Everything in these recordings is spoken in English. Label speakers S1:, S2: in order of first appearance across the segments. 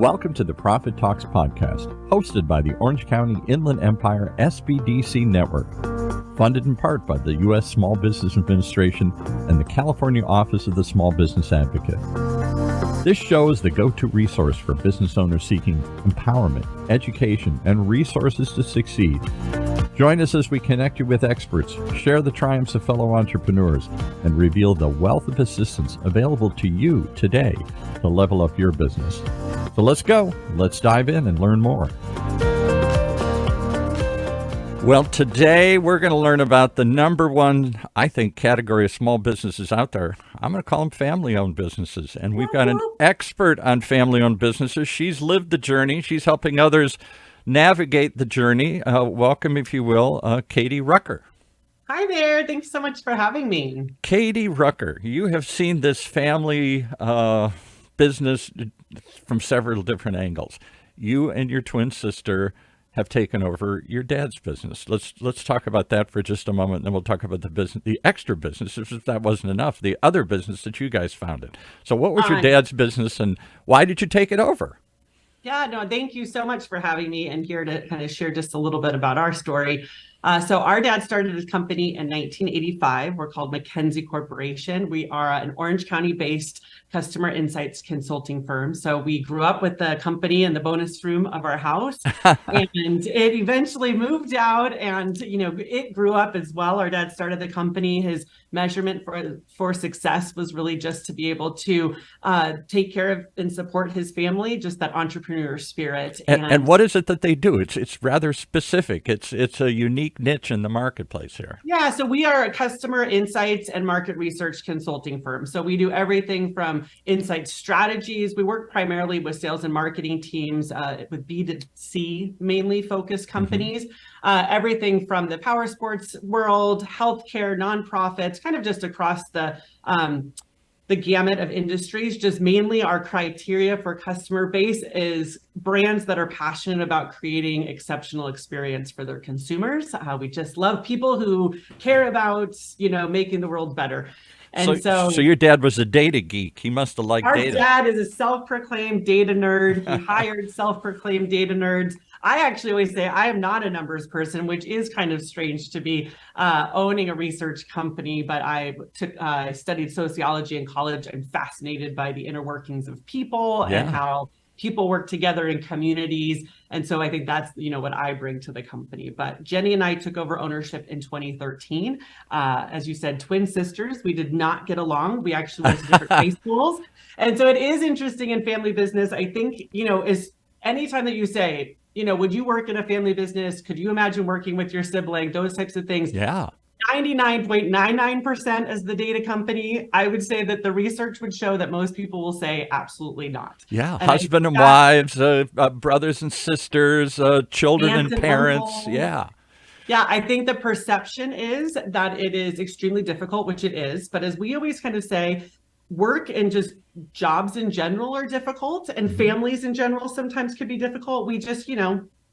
S1: Welcome to the Profit Talks podcast, hosted by the Orange County Inland Empire SBDC Network, funded in part by the U.S. Small Business Administration and the California Office of the Small Business Advocate. This show is the go-to resource for business owners seeking empowerment, education, and resources to succeed. Join us as we connect you with experts, share the triumphs of fellow entrepreneurs, and reveal the wealth of assistance available to you today to level up your business. So let's go. Let's dive in and learn more. Well, today we're going to learn about the number one, I think, category of small businesses out there. I'm going to call them family-owned businesses. And we've got an expert on family-owned businesses. She's lived the journey. She's helping others navigate the journey. Welcome, if you will, Katie Rucker.
S2: Hi there. Thanks so much for having me.
S1: Katie Rucker, you have seen this family business from several different angles. You and your twin sister have taken over your dad's business. Let's talk about that for just a moment, and then we'll talk about the business, the extra business, if that wasn't enough, the other business that you guys founded. So what was your dad's business, and why did you take it over?
S2: Yeah, no, thank you so much for having me and here to kind of share just a little bit about our story. So our dad started his company in 1985. We're called Mackenzie Corporation. We are an Orange County-based customer insights consulting firm. So we grew up with the company in the bonus room of our house, and it eventually moved out, and it grew up as well. Our dad started the company. His measurement for success was really just to be able to take care of and support his family, just that entrepreneur spirit.
S1: And what is it that they do? It's rather specific. It's a unique niche in the marketplace here.
S2: Yeah, so we are a customer insights and market research consulting firm. So we do everything from insight strategies. We work primarily with sales and marketing teams with B2C mainly focused companies. Everything from the power sports world, healthcare, nonprofits, kind of just across the gamut of industries. Just mainly our criteria for customer base is brands that are passionate about creating exceptional experience for their consumers. We just love people who care about, making the world better. And so
S1: your dad was a data geek. He must have liked data.
S2: Our dad is a self-proclaimed data nerd. He hired self-proclaimed data nerds. I actually always say I am not a numbers person, which is kind of strange to be owning a research company, but I studied sociology in college. I'm fascinated by the inner workings of people and how people work together in communities. And so I think that's, what I bring to the company. But Jenny and I took over ownership in 2013. As you said, twin sisters. We did not get along. We actually went to different high schools. And so it is interesting in family business. I think, is anytime that you say, would you work in a family business? Could you imagine working with your sibling? Those types of things.
S1: Yeah.
S2: 99.99% as the data company, I would say that the research would show that most people will say absolutely not.
S1: Yeah, and husband and wives, brothers and sisters, children and parents.
S2: Uncles.
S1: Yeah.
S2: Yeah, I think the perception is that it is extremely difficult, which it is. But as we always kind of say, work and just jobs in general are difficult, and families in general sometimes could be difficult. We just,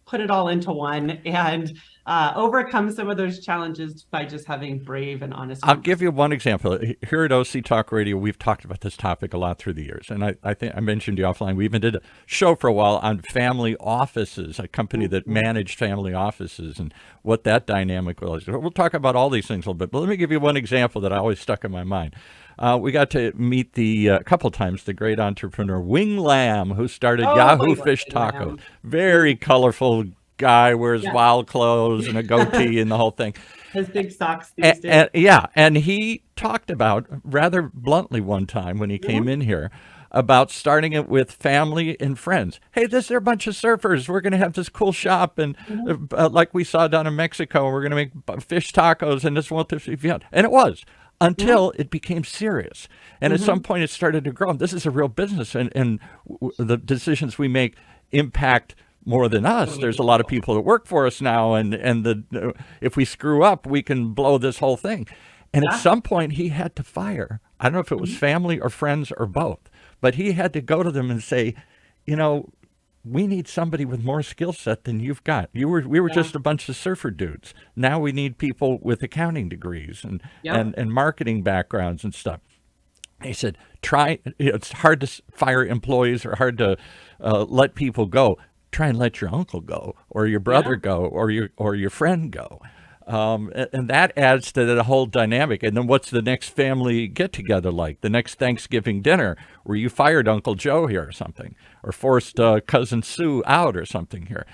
S2: put it all into one and overcome some of those challenges by just having brave and honest.
S1: I'll give you one example. Here at OC Talk Radio, we've talked about this topic a lot through the years. And I think I mentioned to you offline, we even did a show for a while on family offices, a company that managed family offices and what that dynamic was. We'll talk about all these things a little bit, but let me give you one example that I always stuck in my mind. We got to meet a couple times the great entrepreneur Wing Lam, who started Yahoo Fish Tacos. Very colorful guy, wears wild clothes and a goatee and the whole thing.
S2: Has big socks these days.
S1: And he talked about, rather bluntly one time when he came in here, about starting it with family and friends. Hey, they're a bunch of surfers. We're going to have this cool shop, and like we saw down in Mexico, we're going to make fish tacos, and this won't be fun. And it was. Until it became serious. And at some point it started to grow. This is a real business, and the decisions we make impact more than us. There's a lot of people that work for us now, and if we screw up, we can blow this whole thing. And at some point he had to fire. I don't know if it was family or friends or both, but he had to go to them and say, we need somebody with more skill set than you've got. We were just a bunch of surfer dudes. Now we need people with accounting degrees and marketing backgrounds and stuff. He said, try, it's hard to fire employees or hard to let people go. Try and let your uncle go or your brother
S2: Yeah.
S1: go or your friend go. And that adds to the whole dynamic. And then what's the next family get together like? The next Thanksgiving dinner where you fired Uncle Joe here or something, or forced Cousin Sue out or something here.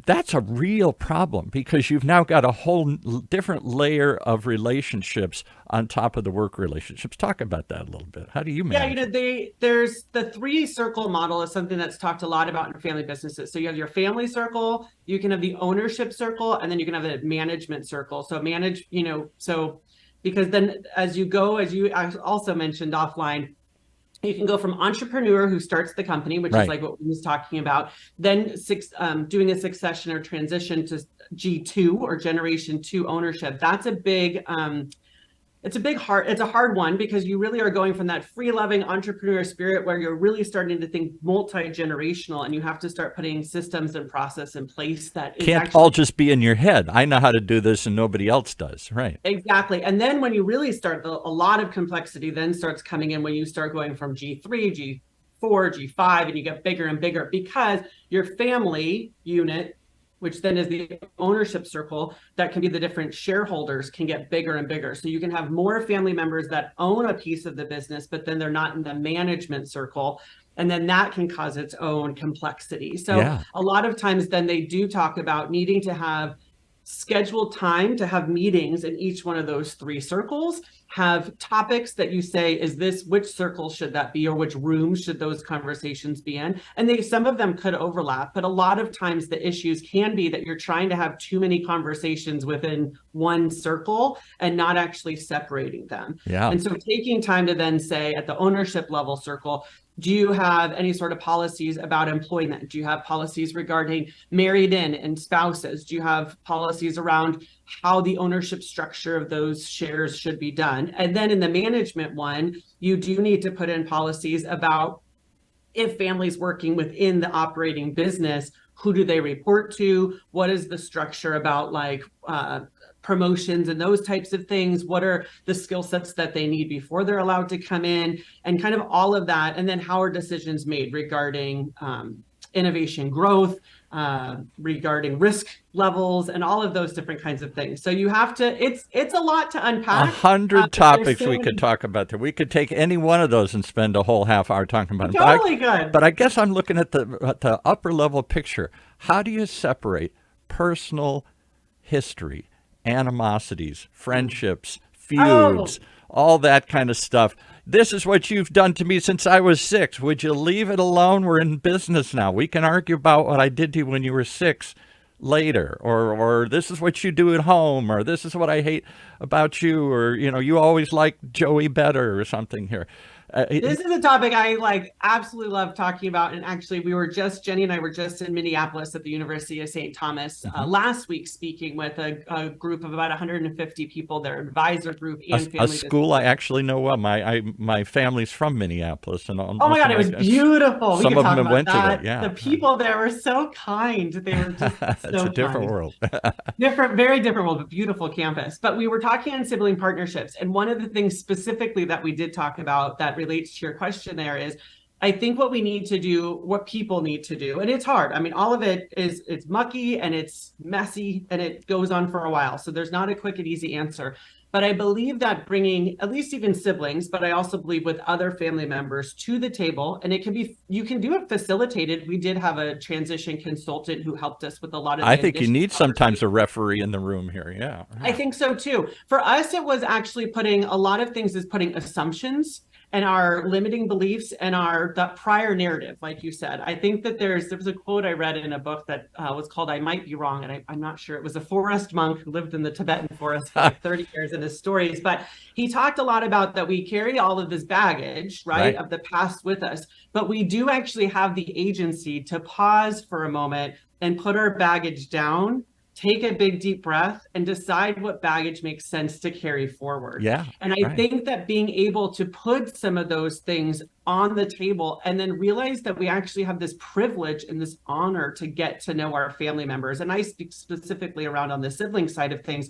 S1: That's a real problem because you've now got a whole different layer of relationships on top of the work relationships. Talk about that a little bit. How do you
S2: Yeah,
S1: manage it?
S2: there's the three circle model is something that's talked a lot about in family businesses. So you have your family circle, you can have the ownership circle, and then you can have the management circle. So manage, so because then as you go, as you also mentioned offline, you can go from entrepreneur who starts the company, which is
S1: Right.
S2: like what we was talking about, then doing a succession or transition to G2 or generation two ownership. That's a big it's a hard one because you really are going from that free loving entrepreneur spirit where you're really starting to think multi-generational and you have to start putting systems and process in place that is
S1: Can't all
S2: actually
S1: just be in your head. I know how to do this and nobody else does. Right.
S2: exactly. And then when you really start, a lot of complexity then starts coming in when you start going from G3, G4, G5, and you get bigger and bigger because your family unit, which then is the ownership circle, that can be the different shareholders, can get bigger and bigger. So you can have more family members that own a piece of the business, but then they're not in the management circle. And then that can cause its own complexity. So
S1: Yeah.
S2: a lot of times then they do talk about needing to have scheduled time to have meetings in each one of those three circles, have topics that you say, is this, which circle should that be, or which room should those conversations be in? And some of them could overlap, but a lot of times the issues can be that you're trying to have too many conversations within one circle and not actually separating them.
S1: Yeah.
S2: And so taking time to then say at the ownership level circle, do you have any sort of policies about employment? Do you have policies regarding married in and spouses? Do you have policies around how the ownership structure of those shares should be done? And then in the management one, you do need to put in policies about if families working within the operating business, who do they report to? What is the structure about like promotions and those types of things? What are the skill sets that they need before they're allowed to come in? And kind of all of that. And then how are decisions made regarding innovation growth, regarding risk levels, and all of those different kinds of things. So you have to, it's a lot to
S1: A
S2: unpack.
S1: hundred
S2: There's
S1: topics
S2: so
S1: we could
S2: many,
S1: talk about there. We could take any one of those and spend a whole half hour talking about it.
S2: totally good.
S1: But I guess I'm looking at the upper level picture. How do you separate personal history, animosities, friendships,
S2: Oh,
S1: feuds, all that kind of stuff? This is what you've done to me since I was 6. Would you leave it alone? We're in business now. We can argue about what I did to you when you were 6 later, or this is what you do at home, or this is what I hate about you, or you always liked Joey better or something here.
S2: this is a topic I like absolutely love talking about. And actually, Jenny and I were just in Minneapolis at the University of St. Thomas
S1: Mhm.
S2: last week speaking with a group of about 150 people, their advisor group and
S1: A
S2: family
S1: school I
S2: business.
S1: actually know well. My family's from Minneapolis, and
S2: Oh my
S1: most of
S2: God, it was
S1: my
S2: beautiful. We
S1: some
S2: could
S1: of them
S2: talk
S1: have
S2: about
S1: went to there.
S2: that.
S1: Yeah,
S2: The people there were so kind. They were just
S1: it's a
S2: so
S1: different
S2: kind.
S1: world.
S2: Different, very different world, but beautiful campus. But we were talking on sibling partnerships. And one of the things specifically that we did talk about that relates to your question there is I think what we need to do, what people need to do, and it's hard. I mean, all of it it's mucky and it's messy and it goes on for a while. So there's not a quick and easy answer. But I believe that bringing at least even siblings, but I also believe with other family members to the table, and it can be, you can do it facilitated. We did have a transition consultant who helped us with a lot of
S1: I
S2: the
S1: think you
S2: initial
S1: need sometimes a
S2: conversations.
S1: referee in the room here. Yeah,
S2: I
S1: yeah.
S2: think so too. For us, it was actually putting a lot of things is putting assumptions and our limiting beliefs and our that prior narrative, like you said. I think that there was a quote I read in a book that was called "I Might Be Wrong," and I'm not sure. It was a forest monk who lived in the Tibetan forest for like 30 years in his stories, but he talked a lot about that we carry all of this baggage, right,
S1: Right.
S2: of the past with us, but we do actually have the agency to pause for a moment and put our baggage down, take a big deep breath, and decide what baggage makes sense to carry forward.
S1: Yeah.
S2: And I
S1: Right.
S2: think that being able to put some of those things on the table and then realize that we actually have this privilege and this honor to get to know our family members. And I speak specifically around on the sibling side of things.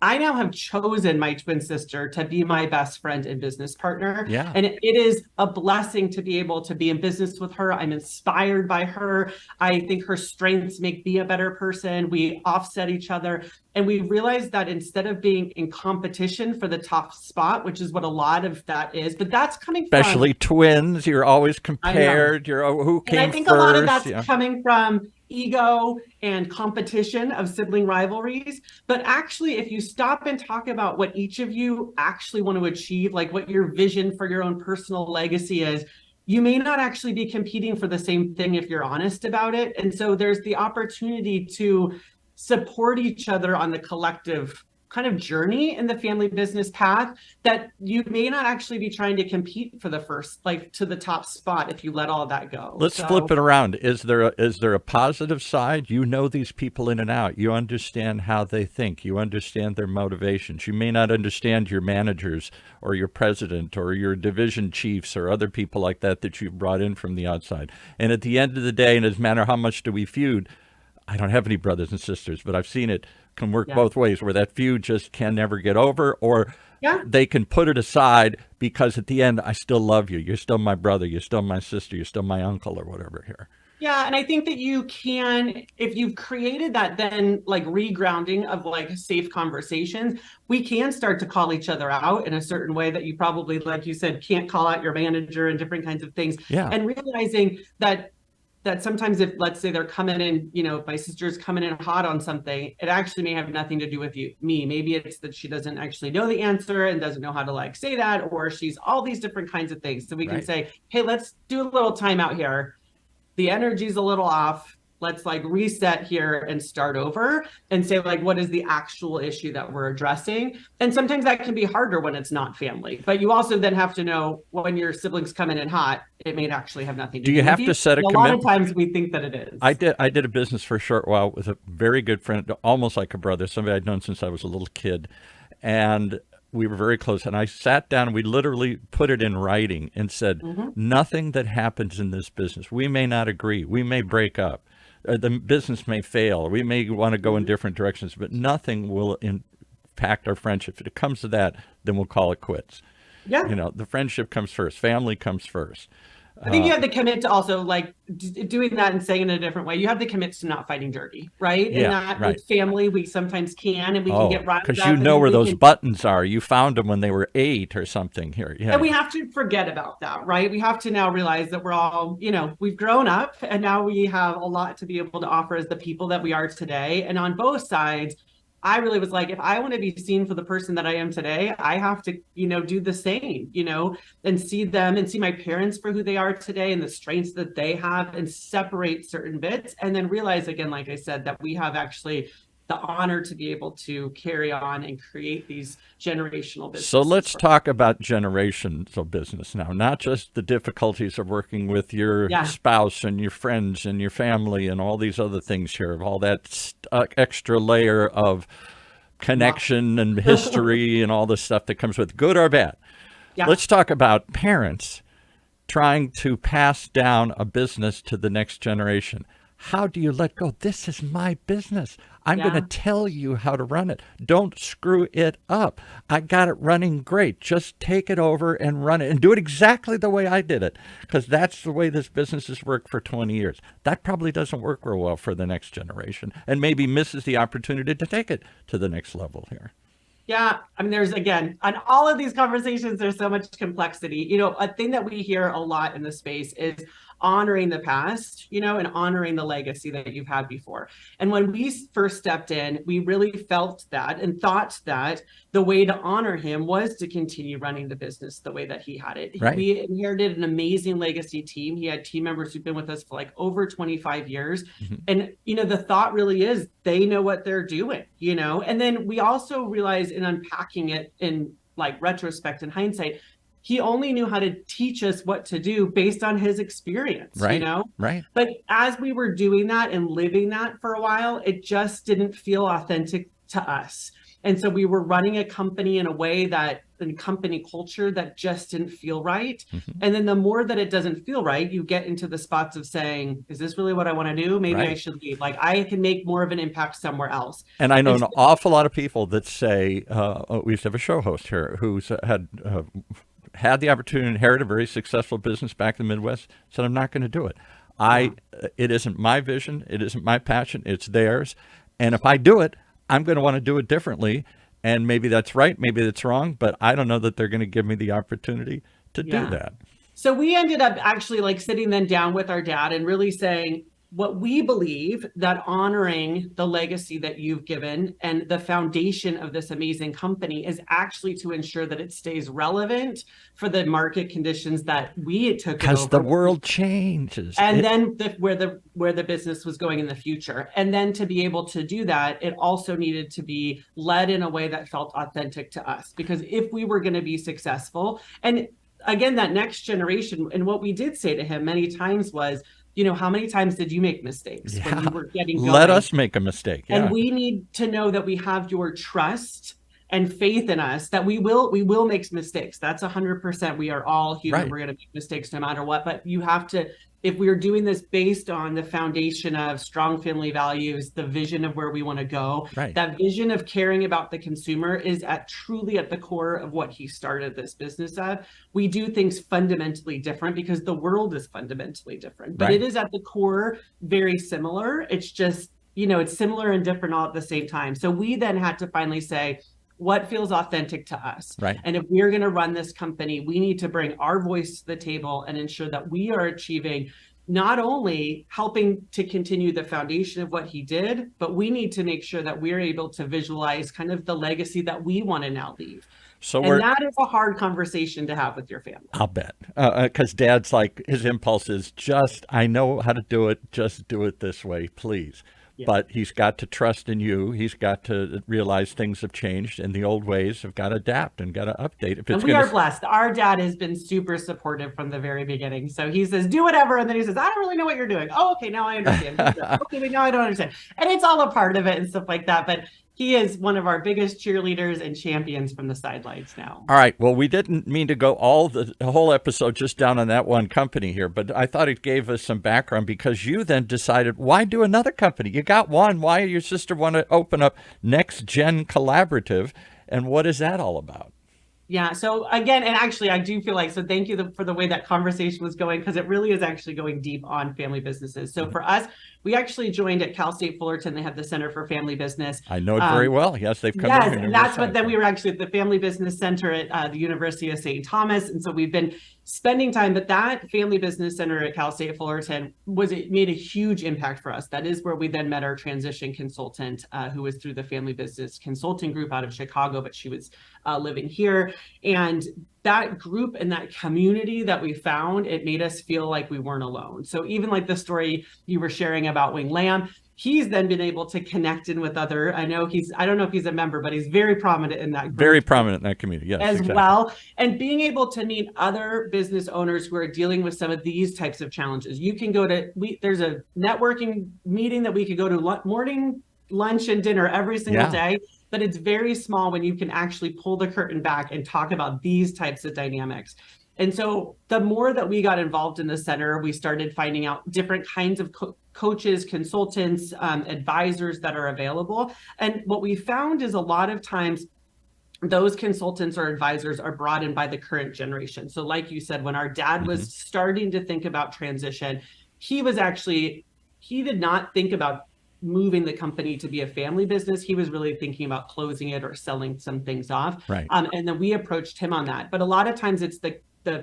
S2: I now have chosen my twin sister to be my best friend and business partner.
S1: Yeah.
S2: And it is a blessing to be able to be in business with her. I'm inspired by her. I think her strengths make me a better person. We offset each other. And we realized that instead of being in competition for the top spot, which is what a lot of that is, but that's coming
S1: Especially
S2: from
S1: twins, you're always
S2: I know.
S1: compared. You're, oh, who
S2: And I
S1: came
S2: think a lot of
S1: first?
S2: that's
S1: Yeah.
S2: coming from ego and competition of sibling rivalries. But actually, if you stop and talk about what each of you actually want to achieve, like what your vision for your own personal legacy is, you may not actually be competing for the same thing if you're honest about it. And so there's the opportunity to support each other on the collective kind of journey in the family business path that you may not actually be trying to compete for the first, like to the top spot if you let all of that go.
S1: Let's flip it around. Is there a positive side? You know these people in and out. You understand how they think. You understand their motivations. You may not understand your managers or your president or your division chiefs or other people like that that you've brought in from the outside. And at the end of the day, and it doesn't matter how much do we feud, I don't have any brothers and sisters, but I've seen it can work both ways, where that feud just can never get over, or they can put it aside because at the end, I still love you. You're still my brother. You're still my sister. You're still my uncle or whatever here.
S2: Yeah, and I think that you can, if you've created that then like regrounding of like safe conversations, we can start to call each other out in a certain way that you probably, like you said, can't call out your manager and different kinds of things.
S1: Yeah.
S2: And realizing that sometimes if, let's say they're coming in, you know, if my sister's coming in hot on something, it actually may have nothing to do with me. Maybe it's that she doesn't actually know the answer and doesn't know how to like say that, or she's all these different kinds of things. So we can say, hey, let's do a little time out here. The energy's a little off. Let's like reset here and start over and say like, what is the actual issue that we're addressing? And sometimes that can be harder when it's not family, but you also then have to know when your siblings come in hot, it may actually have nothing to do with you.
S1: Do you have to set a commitment?
S2: A lot of times we think that it is.
S1: I did a business for a short while with a very good friend, almost like a brother, somebody I'd known since I was a little kid. And we were very close. And I sat down, we literally put it in writing and said, nothing that happens in this business, we may not agree, we may break up, the business may fail, we may want to go in different directions, but nothing will impact our friendship. If it comes to that, then we'll call it quits.
S2: Yeah.
S1: You know, the friendship comes first, family comes first.
S2: I think you have to commit to also like doing that and saying it in a different way. You have to commit to not fighting dirty, right?
S1: Yeah,
S2: and not with family, we sometimes can, and we can get riled up.
S1: Because you know where those buttons are. You found them when they were 8 or something here. Yeah.
S2: And we have to forget about that, right? We have to now realize that we're all, you know, we've grown up and now we have a lot to be able to offer as the people that we are today. And on both sides, I really was like, if I want to be seen for the person that I am today, I have to, you know, do the same, you know, and see them and see my parents for who they are today and the strengths that they have and separate certain bits. And then realize again, like I said, that we have actually the honor to be able to carry on and create these generational businesses.
S1: So let's talk about generations of business now, not just the difficulties of working with your spouse and your friends and your family and all these other things here, all that extra layer of connection and history and all the stuff that comes with good or bad. Yeah. Let's talk about parents trying to pass down a business to the next generation. How do you let go? This is my business. I'm going to tell you how to run it. Don't screw it up. I got it running great. Just take it over and run it and do it exactly the way I did it, because that's the way this business has worked for 20 years. That probably doesn't work real well for the next generation and maybe misses the opportunity to take it to the next level here.
S2: Yeah, I mean, there's, again, on all of these conversations, there's so much complexity. You know, a thing that we hear a lot in the space is honoring the past, you know, and honoring the legacy that you've had before. And when we first stepped in, we really felt that and thought that the way to honor him was to continue running the business the way that he had it. Right. We inherited an amazing legacy team. He had team members who've been with us for like over 25 years. And, you know, the thought really is they know what they're doing, you know, and then we also realized in unpacking it in like retrospect and hindsight, he only knew how to teach us what to do based on his experience, you know?
S1: Right.
S2: But as we were doing that and living that for a while, it just didn't feel authentic to us. And so we were running a company in a way that, in company culture, that just didn't feel right. And then the more that it doesn't feel right, you get into the spots of saying, is this really what I want to do? Maybe I should leave. Like, I can make more of an impact somewhere else.
S1: And I know an awful lot of people that say, we used to have a show host here who's had the opportunity to inherit a very successful business back in the Midwest, said, I'm not going to do it. It isn't my vision. It isn't my passion. It's theirs. And if I do it, I'm going to want to do it differently. And maybe that's right. Maybe that's wrong. But I don't know that they're going to give me the opportunity to do that.
S2: So we ended up actually like sitting then down with our dad and really saying, what we believe that honoring the legacy that you've given and the foundation of this amazing company is actually to ensure that it stays relevant for the market conditions that we took,
S1: because the world changes,
S2: and then where the business was going in the future. And then to be able to do that, it also needed to be led in a way that felt authentic to us, because if we were going to be successful, and again, that next generation, and what we did say to him many times was, how many times did you make mistakes when you were getting going?
S1: Let us make a mistake.
S2: And we need to know that we have your trust and faith in us, that we will make mistakes. That's 100%. We are all human. Right. We're going to make mistakes no matter what. But you have to, if we're doing this based on the foundation of strong family values, the vision of where we want to go, that vision of caring about the consumer is truly at the core of what he started this business of. We do things fundamentally different because the world is fundamentally different, but it is at the core very similar. It's just, it's similar and different all at the same time. So we then had to finally say, what feels authentic to us? And if we're going to run this company, we need to bring our voice to the table and ensure that we are achieving not only helping to continue the foundation of what he did, but we need to make sure that we're able to visualize kind of the legacy that we want to now leave. So that is a hard conversation to have with your family.
S1: I'll bet. Because Dad's like, his impulse is just, I know how to do it. Just do it this way, please. But he's got to trust in you. He's got to realize things have changed and the old ways have got to adapt and got to update.
S2: And we are blessed. Our dad has been super supportive from the very beginning. So he says, do whatever. And then he says, I don't really know what you're doing. Oh, okay, now I understand. Okay, but now I don't understand. And it's all a part of it and stuff like that. But he is one of our biggest cheerleaders and champions from the sidelines now.
S1: All right. Well, we didn't mean to go the whole episode just down on that one company here, but I thought it gave us some background because you then decided, why do another company? You got one. Why your sister want to open up Next Gen Collaborative? And what is that all about?
S2: Yeah. So again, and actually, I do feel like, so thank you for the way that conversation was going, because it really is actually going deep on family businesses. So for us, we actually joined at Cal State Fullerton. They have the Center for Family Business.
S1: I know it very well. Yes, they've come in here.
S2: And that's what, then we were actually at the Family Business Center at the University of St. Thomas. And so we've been spending time, but that Family Business Center at Cal State Fullerton made a huge impact for us. That is where we then met our transition consultant, who was through the Family Business Consulting Group out of Chicago, but she was living here. And that group and that community that we found, it made us feel like we weren't alone. So even like the story you were sharing about Wing Lamb, he's then been able to connect in with other, I don't know if he's a member, but he's very prominent in that group.
S1: Very prominent in that community, yes.
S2: As well. And being able to meet other business owners who are dealing with some of these types of challenges. You can go to, there's a networking meeting that we could go to morning, lunch, and dinner every single day. But it's very small when you can actually pull the curtain back and talk about these types of dynamics. And so the more that we got involved in the center, we started finding out different kinds of coaches, consultants, advisors that are available. And what we found is a lot of times those consultants or advisors are brought in by the current generation. So like you said, when our dad was starting to think about transition, he did not think about moving the company to be a family business. He was really thinking about closing it or selling some things off. And then we approached him on that. But a lot of times it's the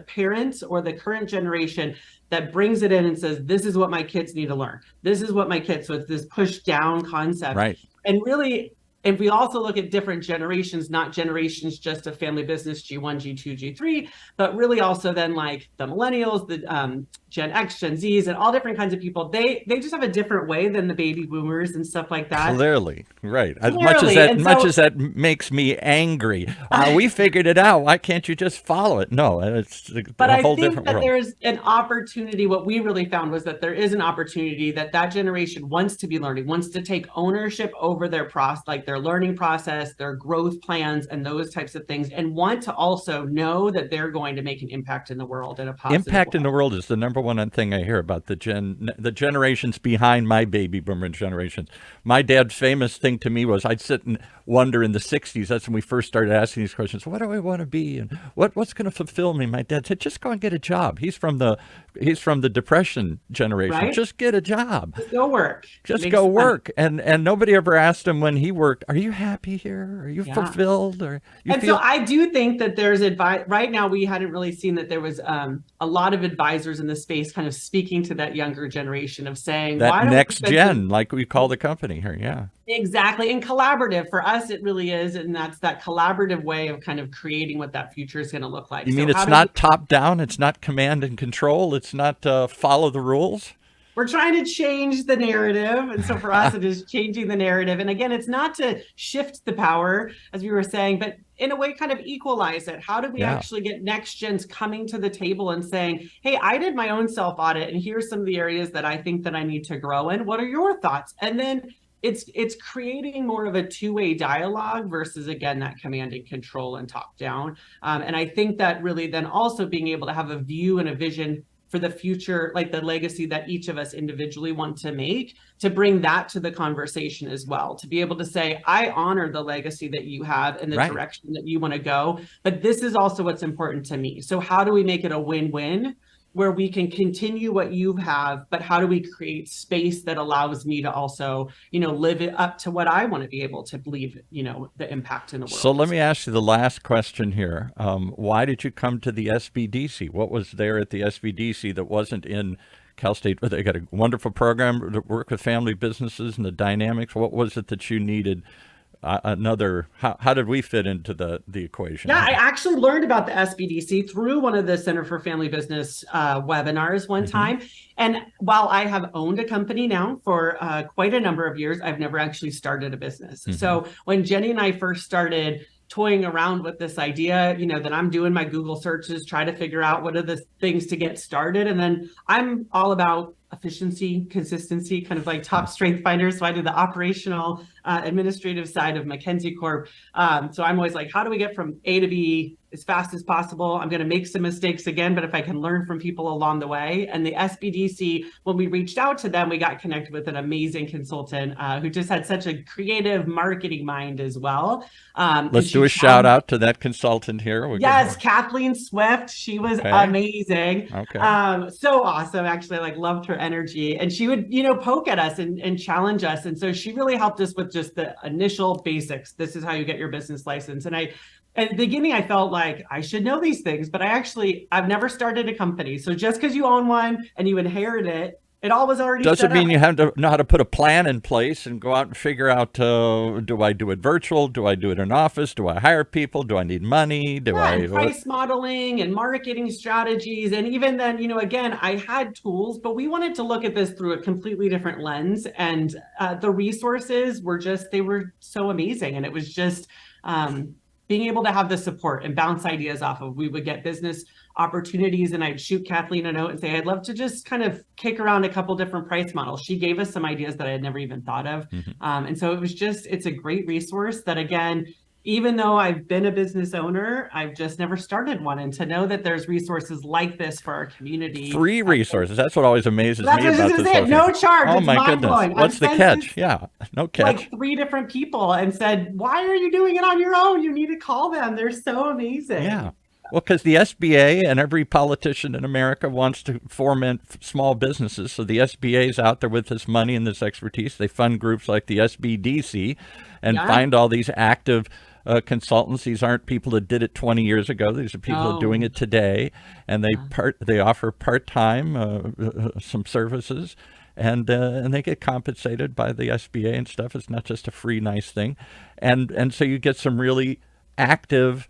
S2: parents or the current generation that brings it in and says, this is what my kids need to learn. This is what my kids, so it's this push down concept. And really, if we also look at different generations, not generations just of family business, G1, G2, G3, but really also then like the millennials, the Gen X, Gen Zs, and all different kinds of people. They just have a different way than the baby boomers and stuff like that.
S1: Clearly, right. As
S2: Clearly.
S1: much as that makes me angry, we figured it out. Why can't you just follow it? No, it's
S2: But
S1: a
S2: I
S1: whole
S2: think
S1: different
S2: that
S1: world.
S2: there's an opportunity. What we really found was that there is an opportunity that that generation wants to be learning, wants to take ownership over their process, like their learning process, their growth plans, and those types of things, and want to also know that they're going to make an impact in the world in a positive
S1: Impact
S2: way.
S1: in the world is the number one thing I hear about the generations behind my baby boomer generations. My dad's famous thing to me was I'd sit and wonder in the 60s. That's when we first started asking these questions. What do I want to be? And what's going to fulfill me? My dad said, just go and get a job. He's from the Depression generation.
S2: Right?
S1: Just get a job.
S2: Just go work.
S1: Just
S2: Makes
S1: go
S2: sense.
S1: work. And nobody ever asked him when he worked, are you happy here? Are you
S2: Yeah.
S1: fulfilled? Or you
S2: And
S1: feel
S2: so I do think that there's advice right now. We hadn't really seen that there was a lot of advisors in the space kind of speaking to that younger generation of saying, why
S1: that
S2: don't we
S1: next
S2: spend
S1: gen, like we call the company here? Yeah.
S2: exactly. And collaborative for us, it really is. And that's that collaborative way of kind of creating what that future is going to look like.
S1: You mean
S2: So how
S1: it's
S2: do
S1: not top down? It's not command and control? It's not follow the rules?
S2: we're trying to change the narrative. And so for us, it is changing the narrative. And again, it's not to shift the power, as we were saying, but in a way kind of equalize it. How do we
S1: Yeah.
S2: actually get next gens coming to the table and saying, hey, I did my own self audit and here's some of the areas that I think that I need to grow in. What are your thoughts? And then it's creating more of a two-way dialogue versus, again, that command and control and top down. And I think that really then also being able to have a view and a vision for the future, like the legacy that each of us individually want to make, to bring that to the conversation as well, to be able to say, I honor the legacy that you have and the
S1: Right.
S2: direction that you want to go, but this is also what's important to me. So how do we make it a win-win where we can continue what you have, but how do we create space that allows me to also, live it up to what I want to be able to believe, the impact in the world.
S1: So let me ask you the last question here. Why did you come to the SBDC? What was there at the SBDC that wasn't in Cal State? They got a wonderful program to work with family businesses and the dynamics. What was it that you needed? How did we fit into the equation?
S2: Yeah, I actually learned about the SBDC through one of the Center for Family Business webinars one time. And while I have owned a company now for quite a number of years, I've never actually started a business. So when Jenny and I first started toying around with this idea, that I'm doing my Google searches, try to figure out what are the things to get started. And then I'm all about efficiency, consistency, kind of like top strength finders. So I did the operational administrative side of Mackenzie Corp. So I'm always like, how do we get from A to B as fast as possible? I'm going to make some mistakes again, but if I can learn from people along the way. And the SBDC, when we reached out to them, we got connected with an amazing consultant who just had such a creative marketing mind as well.
S1: Let's do a shout out to that consultant here.
S2: Yes, Kathleen Swift. She was amazing.
S1: Okay.
S2: So awesome. Actually, I loved her energy. And she would, poke at us and challenge us. And so she really helped us with just the initial basics. This is how you get your business license. And at the beginning, I felt like I should know these things, but I've never started a company. So just because you own one and you inherit it, it all was already
S1: doesn't
S2: set
S1: mean
S2: up.
S1: you have to know how to put a plan in place and go out and figure out, do I do it virtual? Do I do it in office? Do I hire people? Do I need money?
S2: And price modeling and marketing strategies. And even then, again, I had tools, but we wanted to look at this through a completely different lens. And the resources they were so amazing. And it was just being able to have the support and bounce ideas off of. We would get business opportunities and I'd shoot Kathleen a note and say, I'd love to just kind of kick around a couple different price models. She gave us some ideas that I had never even thought of. And so it's a great resource that, again, even though I've been a business owner, I've just never started one. And to know that there's resources like this for our community.
S1: Free resources. That's what always amazes me about this whole thing.
S2: No charge.
S1: Oh
S2: it's
S1: my goodness.
S2: mind-blowing.
S1: What's the catch? Yeah, no catch.
S2: Like 3 different people and said, why are you doing it on your own? You need to call them. They're so amazing.
S1: Yeah. Well, because the SBA and every politician in America wants to foment small businesses. So the SBA is out there with this money and this expertise. They fund groups like the SBDC and find all these active consultants. These aren't people that did it 20 years ago. These are people that are doing it today. And they offer part-time some services. And they get compensated by the SBA and stuff. It's not just a free, nice thing. And so you get some really active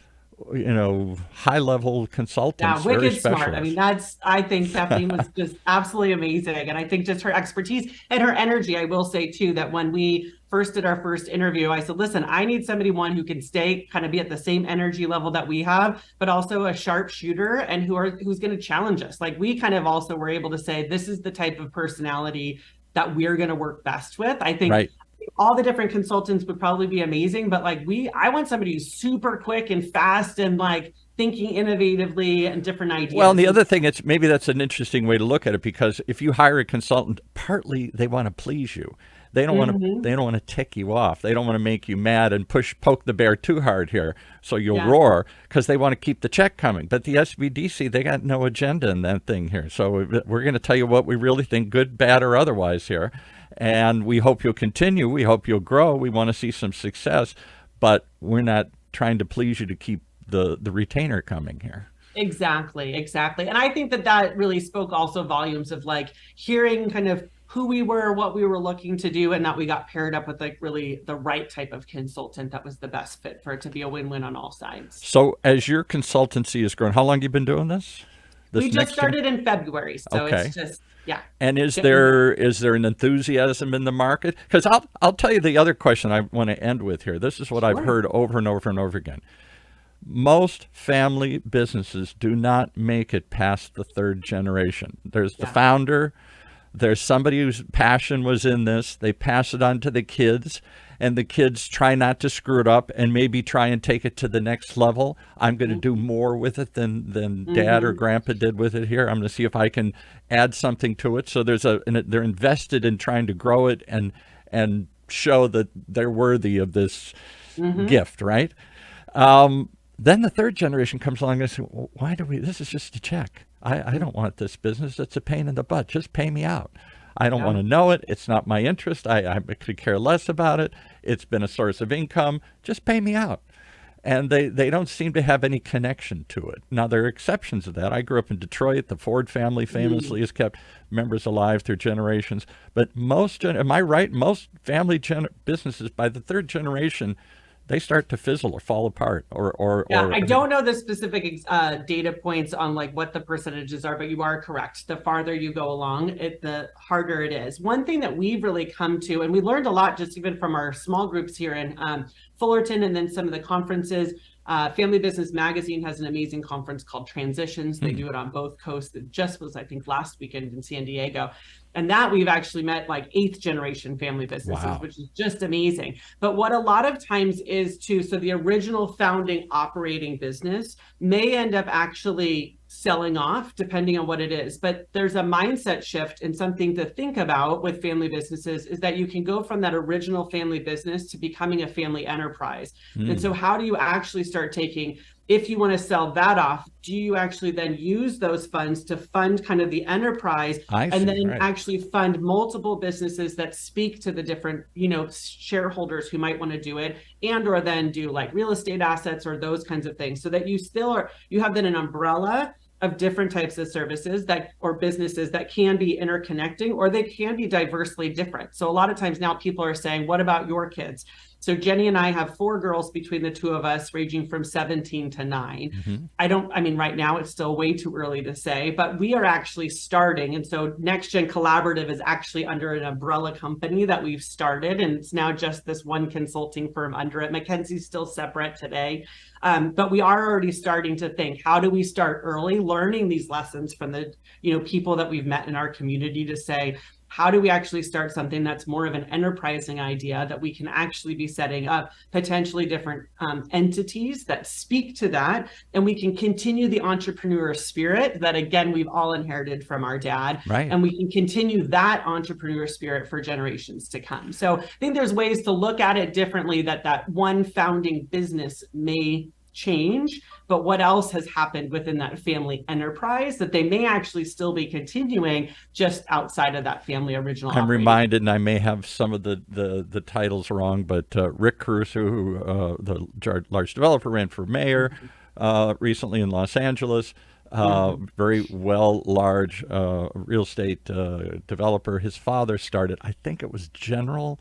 S1: high level
S2: Yeah,
S1: consultants, very
S2: wicked smart. I mean,
S1: specialized.
S2: I think Stephanie was just absolutely amazing. And I think just her expertise and her energy. I will say too, that when we first did our first interview, I said, listen, I need somebody, one, who can stay kind of be at the same energy level that we have, but also a sharp shooter and who's going to challenge us. Like, we kind of also were able to say, this is the type of personality that we're going to work best with. I think
S1: Right.
S2: all the different consultants would probably be amazing, but like, I want somebody who's super quick and fast and like thinking innovatively and different
S1: Well, and
S2: ideas.
S1: the other thing, it's maybe that's an interesting way to look at it, because if you hire a consultant, partly they want to please you. They don't want to tick you off. They don't want to make you mad and poke the bear too hard here so you'll
S2: Yeah,
S1: roar, because they want to keep the check coming. But the SBDC, they got no agenda in that thing here. So we're going to tell you what we really think, good, bad, or otherwise here. And we hope you'll continue. We hope you'll grow. We want to see some success, but we're not trying to please you to keep the retainer coming here.
S2: exactly, exactly. And I think that really spoke also volumes of like hearing kind of who we were, what we were looking to do, and that we got paired up with like really the right type of consultant that was the best fit for it to be a win-win on all sides.
S1: So as your consultancy has grown, how long have you been doing this?
S2: We
S1: This
S2: just
S1: next gen?
S2: started in February, so
S1: Okay.
S2: it's just, yeah.
S1: And is
S2: getting going.
S1: there an enthusiasm in the market? Because I'll tell you the other question I want to end with here. This is what I've
S2: Sure.
S1: heard over and over and over again. Most family businesses do not make it past the third generation. There's the
S2: Yeah.
S1: founder, there's somebody whose passion was in this, they pass it on to the kids, and the kids try not to screw it up and maybe try and take it to the next level. I'm going to do more with it than dad or grandpa did with it here. I'm going to see if I can add something to it. So they're invested in trying to grow it and show that they're worthy of this gift, right? Then the third generation comes along and says, well, why do we, this is just a check. I don't want this business. It's a pain in the butt. Just pay me out. I don't
S2: Yeah.
S1: want to know it. It's not my interest. I could care less about it. It's been a source of income. Just pay me out. And they don't seem to have any connection to it. Now, there are exceptions to that. I grew up in Detroit. The Ford family famously has kept members alive through generations. But am I right? Most family businesses, by the third generation, they start to fizzle or fall apart
S2: Yeah, I don't know the specific data points on like what the percentages are, but you are correct. The farther you go along, the harder it is. One thing that we've really come to, and we learned a lot just even from our small groups here in Fullerton and then some of the conferences. Family Business Magazine has an amazing conference called Transitions. They do it on both coasts. It just was, I think, last weekend in San Diego. And that we've actually met like 8th generation family businesses,
S1: Wow.
S2: which is just amazing. But what a lot of times is too, so the original founding operating business may end up actually selling off depending on what it is. But there's a mindset shift, and something to think about with family businesses is that you can go from that original family business to becoming a family enterprise. And so how do you actually start taking, if you want to sell that off, do you actually then use those funds to fund kind of the enterprise
S1: I see,
S2: and then
S1: right.
S2: actually fund multiple businesses that speak to the different, shareholders who might want to do it, and or then do like real estate assets or those kinds of things, so that you have then an umbrella of different types of services or businesses that can be interconnecting, or they can be diversely different. So a lot of times now people are saying, what about your kids? So Jenny and I have 4 girls between the two of us, ranging from 17 to 9. Right now it's still way too early to say, but we are actually starting. And so Next Gen Collaborative is actually under an umbrella company that we've started. And it's now just this one consulting firm under it. Mackenzie's still separate today. But we are already starting to think, how do we start early, learning these lessons from the, people that we've met in our community, to say, how do we actually start something that's more of an enterprising idea that we can actually be setting up potentially different entities that speak to that, and we can continue the entrepreneur spirit that, again, we've all inherited from our dad,
S1: Right.
S2: and we can continue that entrepreneur spirit for generations to come. So I think there's ways to look at it differently, that one founding business may change, but what else has happened within that family enterprise that they may actually still be continuing just outside of that family original
S1: I'm
S2: operating.
S1: reminded, and I may have some of the titles wrong, but Rick Caruso, who the large developer, ran for mayor recently in Los Angeles. Very large real estate developer. His father started, I think it was General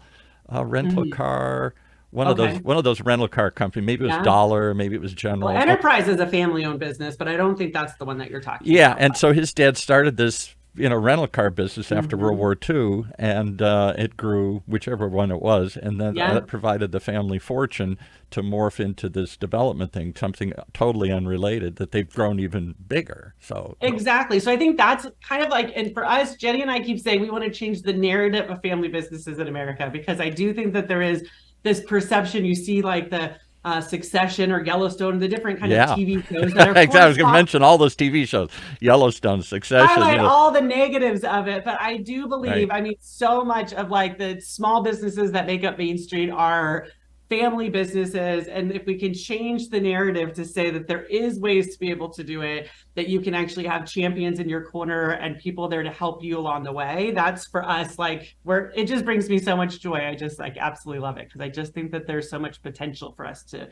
S1: Rental Car
S2: Okay.
S1: one of those rental car companies. Maybe it was
S2: Yeah.
S1: Dollar, maybe it was
S2: Well,
S1: General.
S2: Enterprise is a family-owned business, but I don't think that's the one that you're talking
S1: Yeah,
S2: about.
S1: and so his dad started this, rental car business after World
S2: Mhm.
S1: War II, and it grew, whichever one it was, and then
S2: Yeah.
S1: that provided the family fortune to morph into this development thing, something totally unrelated that they've grown even bigger. So,
S2: Exactly. So I think that's kind of like, and for us, Jenny and I keep saying we want to change the narrative of family businesses in America, because I do think that there is this perception. You see, like the Succession or Yellowstone, the different kind of
S1: yeah,
S2: TV shows that are
S1: exactly. I was going to
S2: talk
S1: mention all those TV shows, Yellowstone, Succession,
S2: highlight all the negatives of it. But I do
S1: right?
S2: believe, I mean, so much of like the small businesses that make up Main Street are family businesses. And if we can change the narrative to say that there is ways to be able to do it, that you can actually have champions in your corner and people there to help you along the way, that's for us, like, where it just brings me so much joy. I just like absolutely love it, because I just think that there's so much potential for us to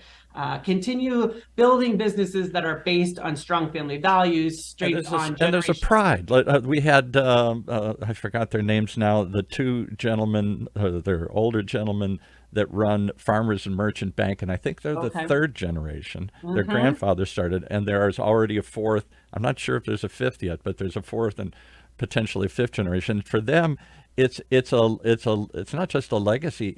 S2: continue building businesses that are based on strong family values, straight on
S1: And there's a
S2: generation.
S1: pride. We had I forgot their names now. The two gentlemen, they're older gentlemen that run Farmers and Merchant Bank, and I think they're the
S2: Okay.
S1: third generation. Their
S2: Mm-hmm.
S1: grandfather started, and there is already a fourth. I'm not sure if there's a fifth yet, but there's a fourth and potentially fifth generation. For them, it's not just a legacy.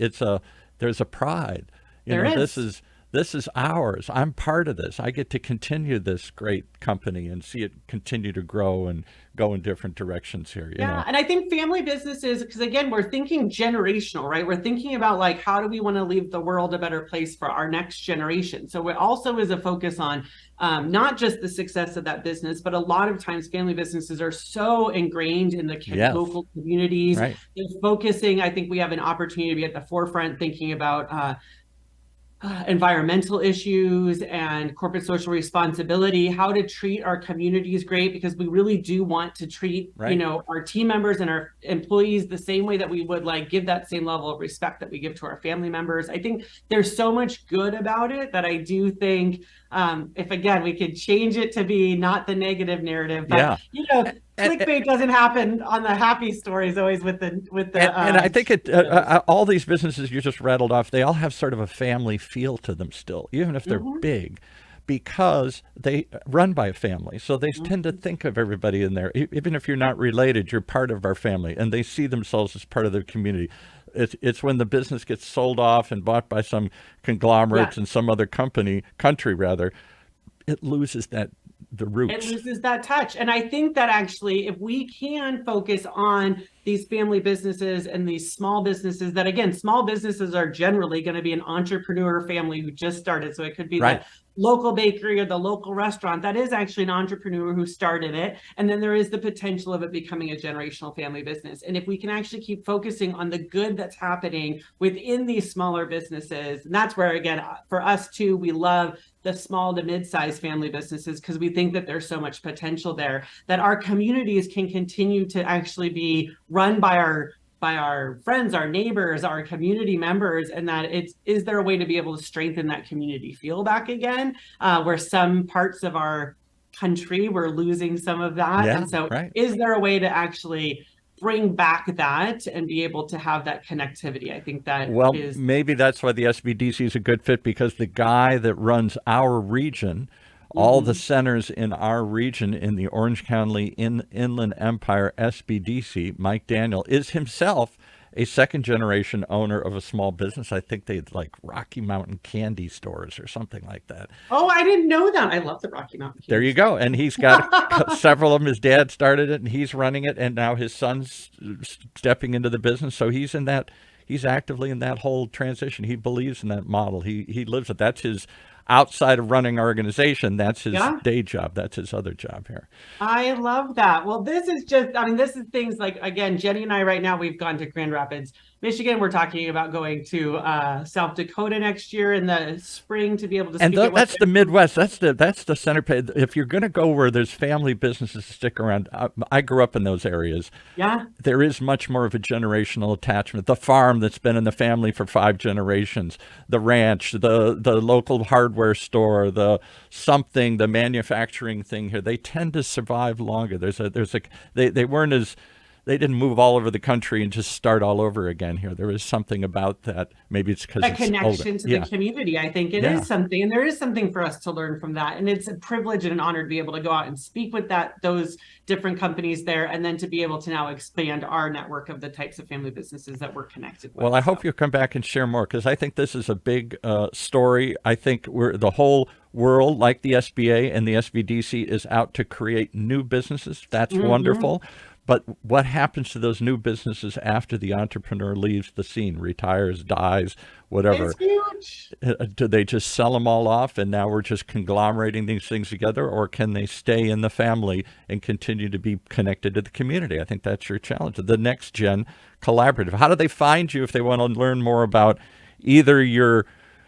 S1: There's a pride.
S2: There is.
S1: This is ours. I'm part of this. I get to continue this great company and see it continue to grow and go in different directions here,
S2: Yeah, and I think family businesses, because again, we're thinking generational, right? We're thinking about like, how do we want to leave the world a better place for our next generation? So it also is a focus on not just the success of that business, but a lot of times family businesses are so ingrained in the
S1: Yes,
S2: local communities.
S1: right.
S2: They're focusing, I think we have an opportunity to be at the forefront thinking about environmental issues and corporate social responsibility, how to treat our communities great, because we really do want to treat,
S1: Right.
S2: our team members and our employees the same way that we would like give that same level of respect that we give to our family members. I think there's so much good about it that I do think if again we could change it to be not the negative narrative, but
S1: Yeah.
S2: clickbait doesn't happen on the happy stories always with
S1: And I think all these businesses you just rattled off, they all have sort of a family feel to them still, even if they're
S2: Mhm.
S1: big, because they run by a family. So they tend to think of everybody in there. Even if you're not related, you're part of our family, and they see themselves as part of their community. It's when the business gets sold off and bought by some
S2: Yeah.
S1: conglomerates and some other country rather, it loses the
S2: It
S1: roots.
S2: loses that touch. And I think that actually, if we can focus on these family businesses and these small businesses, that again, small businesses are generally going to be an entrepreneur family who just started. So it could be the
S1: Right.
S2: local bakery or the local restaurant that is actually an entrepreneur who started it. And then there is the potential of it becoming a generational family business. And if we can actually keep focusing on the good that's happening within these smaller businesses, and that's where, again, for us too, we love the small to mid-sized family businesses, because we think that there's so much potential there, that our communities can continue to actually be run by our friends, our neighbors, our community members, and that is there a way to be able to strengthen that community feel back again, where some parts of our country we're losing some of that.
S1: Yeah,
S2: And so
S1: right.
S2: is there a way to actually bring back that and be able to have that connectivity? I think that
S1: Well,
S2: is.
S1: maybe that's why the SBDC is a good fit, because the guy that runs our region, all the
S2: Mhm.
S1: centers in our region in the Orange County Inland Empire SBDC, Mike Daniel, is himself a second generation owner of a small business. I think they like Rocky Mountain candy stores or something like that.
S2: Oh, I didn't know that. I love the Rocky Mountain
S1: There you go. And he's got several of them. His dad started it and he's running it. And now his son's stepping into the business. So he's actively in that whole transition. He believes in that model. He lives it. That's his, outside of running our organization, that's his
S2: Yeah.
S1: day job. That's his other job here.
S2: I love that. Well, this is just, I mean, this is things like, again, Jenny and I right now, we've gone to Grand Rapids, Michigan. We're talking about going to South Dakota next year in the spring to be able to
S1: And
S2: speak at
S1: that's the Midwest. That's the center page. If you're going to go where there's family businesses to stick around, I grew up in those areas.
S2: Yeah.
S1: There is much more of a generational attachment. The farm that's been in the family for 5 generations, the ranch, the local hardware store, the manufacturing thing here, they tend to survive longer. They weren't as they didn't move all over the country and just start all over again here. There was something about that. Maybe it's because
S2: a
S1: it's
S2: connection
S1: older.
S2: to the community. I think it is something, and there is something for us to learn from that. And it's a privilege and an honor to be able to go out and speak with those different companies there, and then to be able to now expand our network of the types of family businesses that we're connected with.
S1: Well, I hope you'll come back and share more, because I think this is a big story. I think the whole world, like the SBA and the SBDC, is out to create new businesses. That's wonderful. But what happens to those new businesses after the entrepreneur leaves the scene, retires, dies, whatever?
S2: It's huge.
S1: Do they just sell them all off and now we're just conglomerating these things together, or can they stay in the family and continue to be connected to the community? I think that's your challenge. The Next Gen Collaborative. How do they find you if they want to learn more about either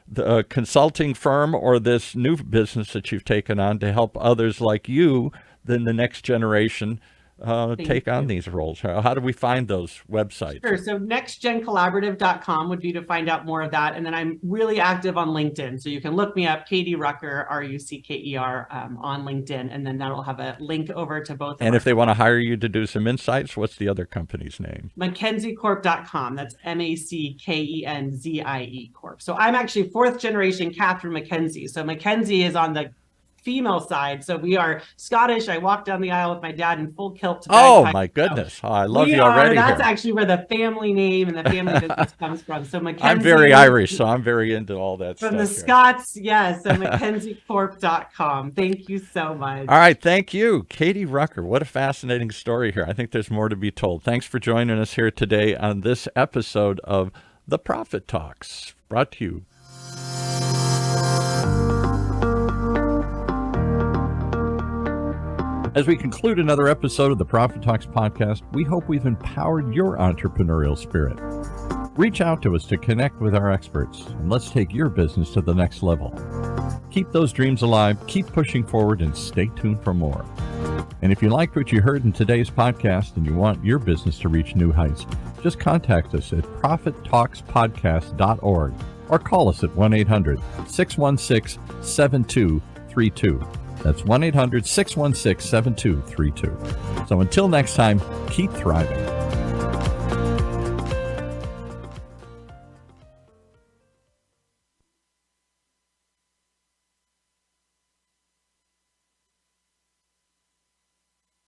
S1: the consulting firm or this new business that you've taken on to help others like you, then the next generation take on these roles? How do we find those websites?
S2: Sure. So nextgencollaborative.com would be to find out more of that. And then I'm really active on LinkedIn. So you can look me up, Katie Rucker, Rucker, on LinkedIn. And then that'll have a link over to both.
S1: And if they want to hire you to do some insights, what's the other company's name?
S2: MackenzieCorp.com. That's MACKENZIE Corp. So I'm actually fourth generation Catherine Mackenzie. So Mackenzie is on the female side. So we are Scottish. I walked down the aisle with my dad in full kilt.
S1: Oh my goodness. Oh, I love you already.
S2: That's
S1: here.
S2: actually where the family name and the family business comes from. So Mackenzie.
S1: I'm very Irish, so I'm very into all that stuff.
S2: From the Scots, yes. So MackenzieCorp.com. Thank you so much.
S1: All right. Thank you, Katie Rucker. What a fascinating story here. I think there's more to be told. Thanks for joining us here today on this episode of The Profit Talks, brought to you. As we conclude another episode of the Profit Talks podcast, we hope we've empowered your entrepreneurial spirit. Reach out to us to connect with our experts, and let's take your business to the next level. Keep those dreams alive, keep pushing forward, and stay tuned for more. And if you liked what you heard in today's podcast and you want your business to reach new heights, just contact us at profittalkspodcast.org or call us at 1-800-616-7232. That's 1-800-616-7232. So until next time, keep thriving.